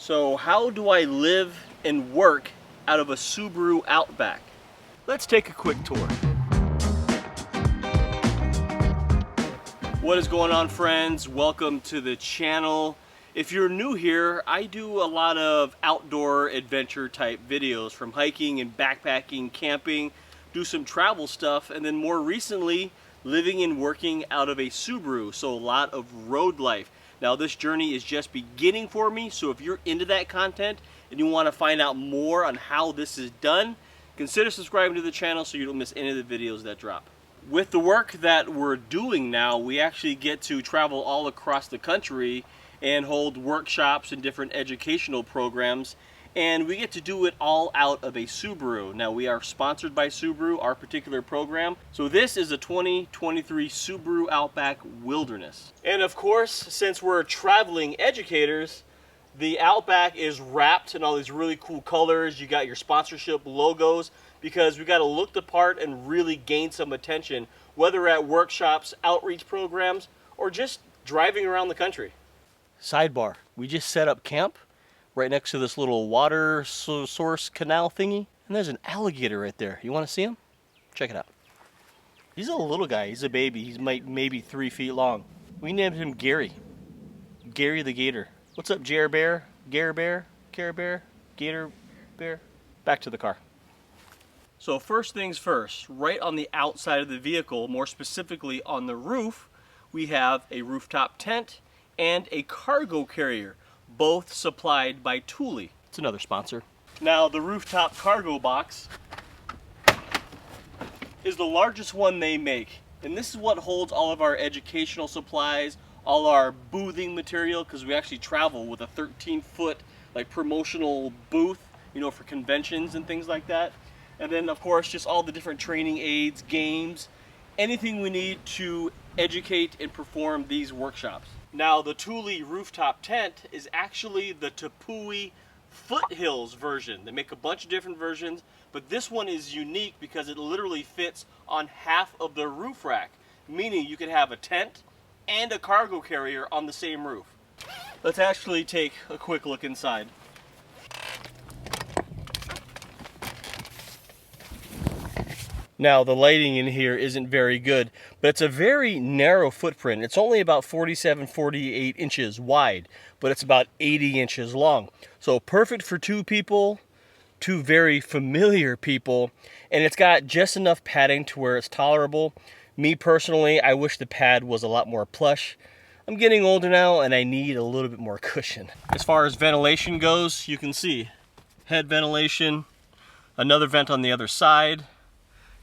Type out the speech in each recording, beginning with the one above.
So how do I live and work out of a Subaru Outback? Let's take a quick tour. What is going on, friends? Welcome to the channel. If you're new here, I do a lot of outdoor adventure type videos, from hiking and backpacking, camping, do some travel stuff, and then more recently living and working out of a Subaru, so a lot of road life. Now this journey is just beginning for me, so if you're into that content and you want to find out more on how this is done, consider subscribing to the channel so you don't miss any of the videos that drop. With the work that we're doing now, we actually get to travel all across the country and hold workshops and different educational programs, and we get to do it all out of a Subaru. Now we are sponsored by Subaru, our particular program. So this is a 2023 Subaru Outback Wilderness. And of course, since we're traveling educators, the Outback is wrapped in all these really cool colors. You got your sponsorship logos, because we got to look the part and really gain some attention, whether at workshops, outreach programs, or just driving around the country. Sidebar, we just set up camp right next to this little water source canal thingy, and there's an alligator right there. You want to see him? Check it out. He's a little guy. He's a baby. He's maybe 3 feet long. We named him Gary. Gary the Gator. What's up, Jer Bear? Gare Bear? Care Bear? Gator Bear? Back to the car. So first things first, right on the outside of the vehicle, more specifically on the roof, we have a rooftop tent and a cargo carrier, both supplied by Thule. It's another sponsor. Now the rooftop cargo box is the largest one they make, and this is what holds all of our educational supplies, all our boothing material, because we actually travel with a 13-foot like promotional booth, you know, for conventions and things like that. And then of course just all the different training aids, games, anything we need to educate and perform these workshops. Now the Thule rooftop tent is actually the Tepui Foothills version. They make a bunch of different versions, but this one is unique because it literally fits on half of the roof rack, meaning you could have a tent and a cargo carrier on the same roof. Let's actually take a quick look inside. Now the lighting in here isn't very good, but it's a very narrow footprint. It's only about 47-48 inches wide, but it's about 80 inches long. So perfect for two people, two very familiar people, and it's got just enough padding to where it's tolerable. Me personally, I wish the pad was a lot more plush. I'm getting older now and I need a little bit more cushion. As far as ventilation goes, you can see head ventilation, another vent on the other side,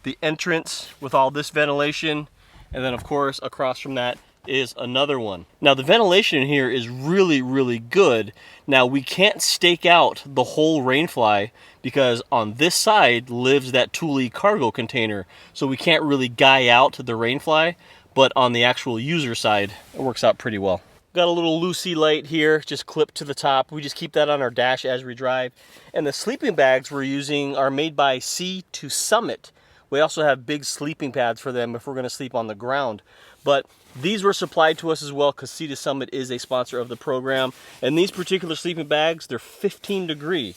the entrance with all this ventilation, and then of course across from that is another one. Now the ventilation in here is really good. Now we can't stake out the whole rainfly because on this side lives that Thule cargo container, so we can't really guy out the rainfly, but on the actual user side it works out pretty well. Got a little Lucy light here, just clipped to the top. We just keep that on our dash as we drive. And the sleeping bags we're using are made by Sea to Summit. We also have big sleeping pads for them if we're going to sleep on the ground. But these were supplied to us as well because Sea to Summit is a sponsor of the program. And these particular sleeping bags, they're 15 degree.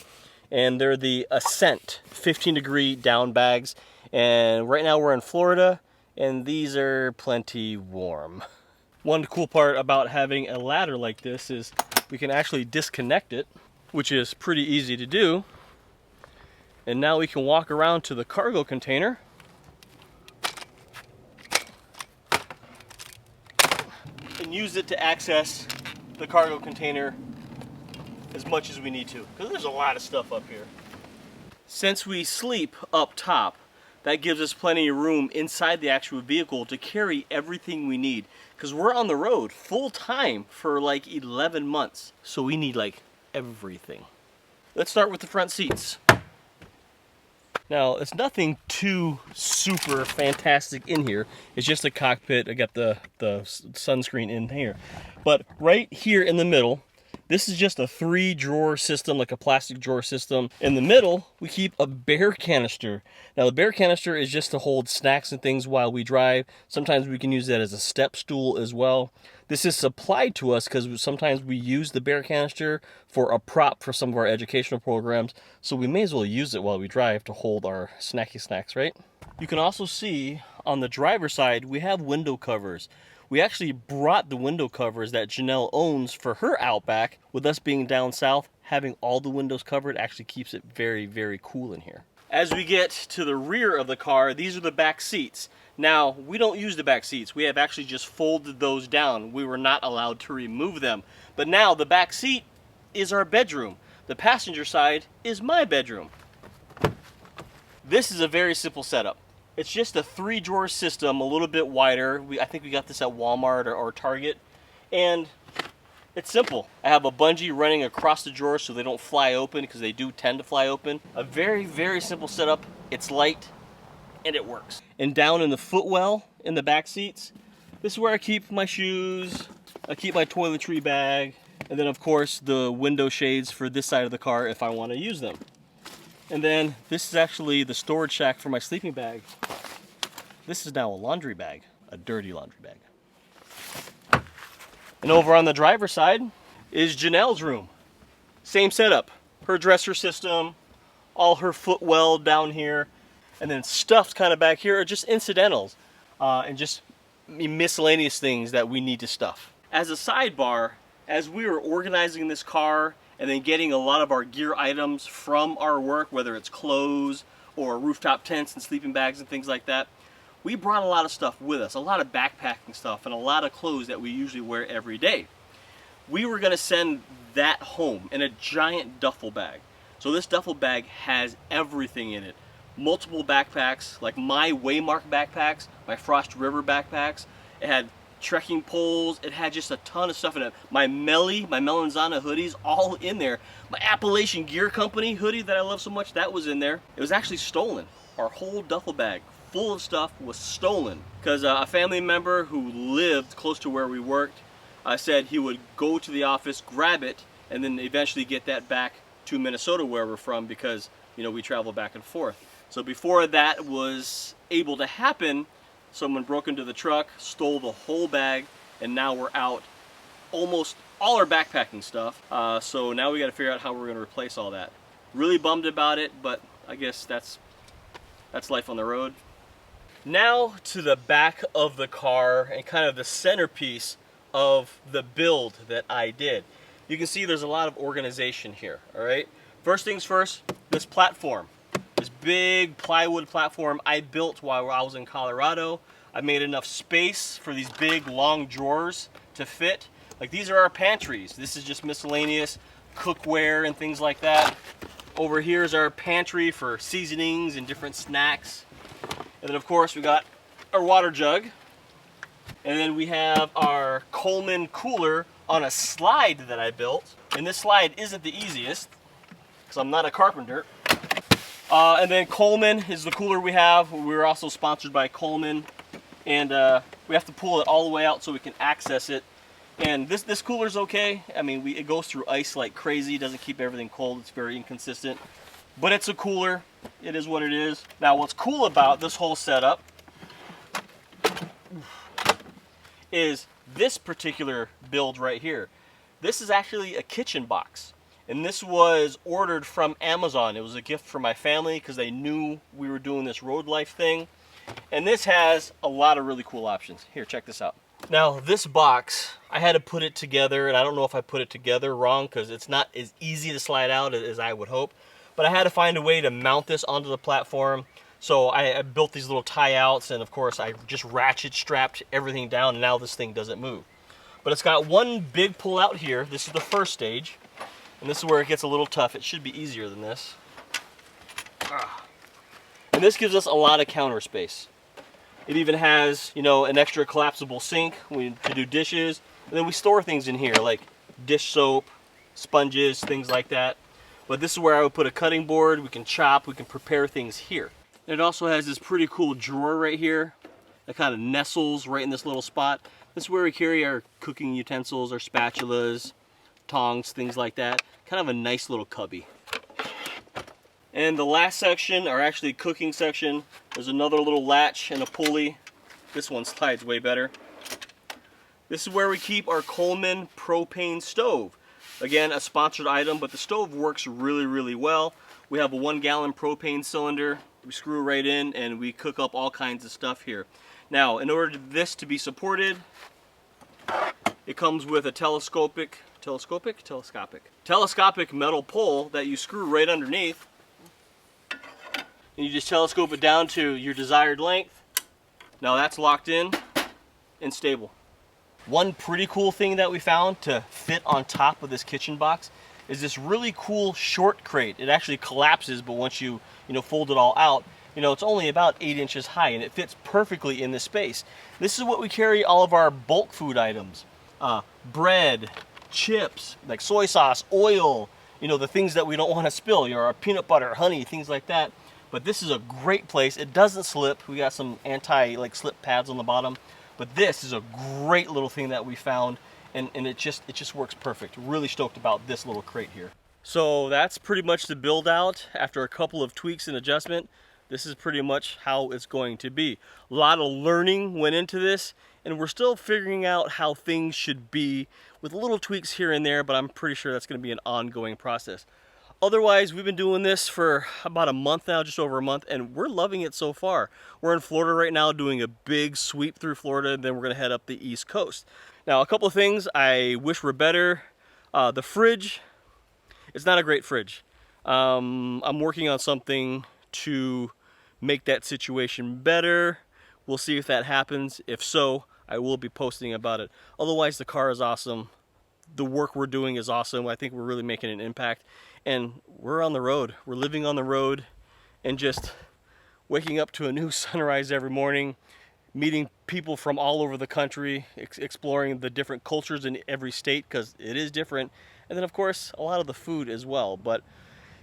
And they're the Ascent 15 degree down bags. And right now we're in Florida and these are plenty warm. One cool part about having a ladder like this is we can actually disconnect it, which is pretty easy to do. And now we can walk around to the cargo container and use it to access the cargo container as much as we need to, because there's a lot of stuff up here. Since we sleep up top, that gives us plenty of room inside the actual vehicle to carry everything we need, because we're on the road full time for like 11 months. So we need like everything. Let's start with the front seats. Now, it's nothing too super fantastic in here. It's just a cockpit. I got the sunscreen in here. But right here in the middle, This is just a 3-drawer system, like a plastic drawer system. In the middle, we keep a bear canister. Now the bear canister is just to hold snacks and things while we drive. Sometimes we can use that as a step stool as well. This is supplied to us because sometimes we use the bear canister for a prop for some of our educational programs. So we may as well use it while we drive to hold our snacky snacks, right? You can also see on the driver's side, we have window covers. We actually brought the window covers that Janelle owns for her Outback. With us being down south, having all the windows covered actually keeps it very, very cool in here. As we get to the rear of the car, these are the back seats. Now, we don't use the back seats. We have actually just folded those down. We were not allowed to remove them. But now the back seat is our bedroom. The passenger side is my bedroom. This is a very simple setup. It's just a 3-drawer system, a little bit wider. I think we got this at Walmart or Target. And it's simple. I have a bungee running across the drawers so they don't fly open, because they do tend to fly open. A very, very simple setup. It's light and it works. And down in the footwell in the back seats, this is where I keep my shoes. I keep my toiletry bag. And then of course the window shades for this side of the car if I want to use them. And then this is actually the storage shack for my sleeping bag. This is now a laundry bag, a dirty laundry bag. And over on the driver's side is Janelle's room. Same setup, her dresser system, all her footwell down here, and then stuff's kind of back here are just incidentals and just miscellaneous things that we need to stuff. As a sidebar, as we were organizing this car and then getting a lot of our gear items from our work, whether it's clothes or rooftop tents and sleeping bags and things like that, we brought a lot of stuff with us, a lot of backpacking stuff and a lot of clothes that we usually wear every day. We were gonna send that home in a giant duffel bag. So this duffel bag has everything in it. Multiple backpacks, like my Waymark backpacks, my Frost River backpacks. It had trekking poles, it had just a ton of stuff in it. My Melanzana hoodies, all in there. My Appalachian Gear Company hoodie that I love so much, that was in there. It was actually stolen. Our whole duffel bag full of stuff was stolen because a family member who lived close to where we worked said he would go to the office, grab it, and then eventually get that back to Minnesota where we're from, because you know we travel back and forth. So before that was able to happen, someone broke into the truck, stole the whole bag, and now we're out almost all our backpacking stuff. So now we got to figure out how we're going to replace all that. Really bummed about it, but I guess that's life on the road. Now to the back of the car and kind of the centerpiece of the build that I did. You can see there's a lot of organization here, all right? First things first, this platform. This big plywood platform I built while I was in Colorado. I made enough space for these big long drawers to fit. Like these are our pantries. This is just miscellaneous cookware and things like that. Over here is our pantry for seasonings and different snacks. And then of course we got our water jug. And then we have our Coleman cooler on a slide that I built. And this slide isn't the easiest because I'm not a carpenter. And then Coleman is the cooler we have. We're also sponsored by Coleman. And we have to pull it all the way out so we can access it. And this cooler's okay. I mean, it goes through ice like crazy. It doesn't keep everything cold. It's very inconsistent. But it's a cooler. It is what it is. Now, what's cool about this whole setup is this particular build right here. This is actually a kitchen box. And this was ordered from Amazon. It was a gift for my family because they knew we were doing this road life thing. And this has a lot of really cool options. Here, check this out. Now, this box, I had to put it together, and I don't know if I put it together wrong because it's not as easy to slide out as I would hope. But I had to find a way to mount this onto the platform. So I built these little tie-outs, and of course I just ratchet strapped everything down, and now this thing doesn't move. But it's got one big pull out here. This is the first stage. And this is where it gets a little tough. It should be easier than this. And this gives us a lot of counter space. It even has, you know, an extra collapsible sink to do dishes. And then we store things in here like dish soap, sponges, things like that. But this is where I would put a cutting board. We can chop, we can prepare things here. It also has this pretty cool drawer right here that kind of nestles right in this little spot. This is where we carry our cooking utensils, our spatulas, tongs, things like that. Kind of a nice little cubby. And the last section, or actually cooking section, there's another little latch and a pulley. This one slides way better. This is where we keep our Coleman propane stove. Again, a sponsored item, but the stove works really, really well. We have a 1 gallon propane cylinder. We screw right in and we cook up all kinds of stuff here. Now, in order for this to be supported, it comes with a telescopic metal pole that you screw right underneath. And you just telescope it down to your desired length. Now that's locked in and stable. One pretty cool thing that we found to fit on top of this kitchen box is this really cool short crate. It actually collapses, but once you fold it all out, it's only about 8 inches high and it fits perfectly in this space. This is what we carry all of our bulk food items. Bread, chips, like soy sauce, oil, the things that we don't want to spill, our peanut butter, honey, things like that. But this is a great place. It doesn't slip. We got some anti-slip pads on the bottom. But this is a great little thing that we found, and it just works perfect. Really stoked about this little crate here. So that's pretty much the build out. After a couple of tweaks and adjustment, this is pretty much how it's going to be. A lot of learning went into this, and we're still figuring out how things should be with little tweaks here and there, but I'm pretty sure that's going to be an ongoing process. Otherwise, we've been doing this for about a month now, just over a month, and we're loving it so far. We're in Florida right now doing a big sweep through Florida, and then we're going to head up the East Coast. Now, a couple of things I wish were better. The fridge, it's not a great fridge. I'm working on something to make that situation better. We'll see if that happens. If so, I will be posting about it. Otherwise, the car is awesome. The work we're doing is awesome. I think we're really making an impact. And we're on the road. We're living on the road and just waking up to a new sunrise every morning, meeting people from all over the country, exploring the different cultures in every state, because it is different. And then, of course, a lot of the food as well. But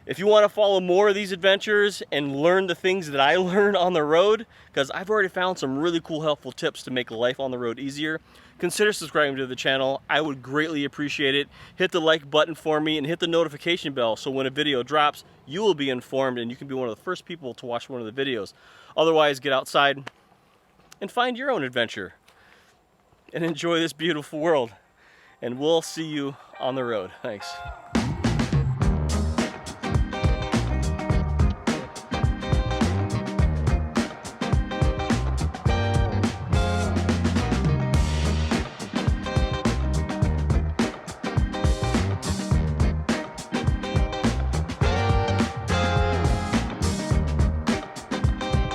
if you want to follow more of these adventures and learn the things that I learned on the road, because I've already found some really cool, helpful tips to make life on the road easier, consider subscribing to the channel. I would greatly appreciate it. Hit the like button for me and hit the notification bell so when a video drops, you will be informed and you can be one of the first people to watch one of the videos. Otherwise, get outside and find your own adventure and enjoy this beautiful world. And we'll see you on the road. Thanks.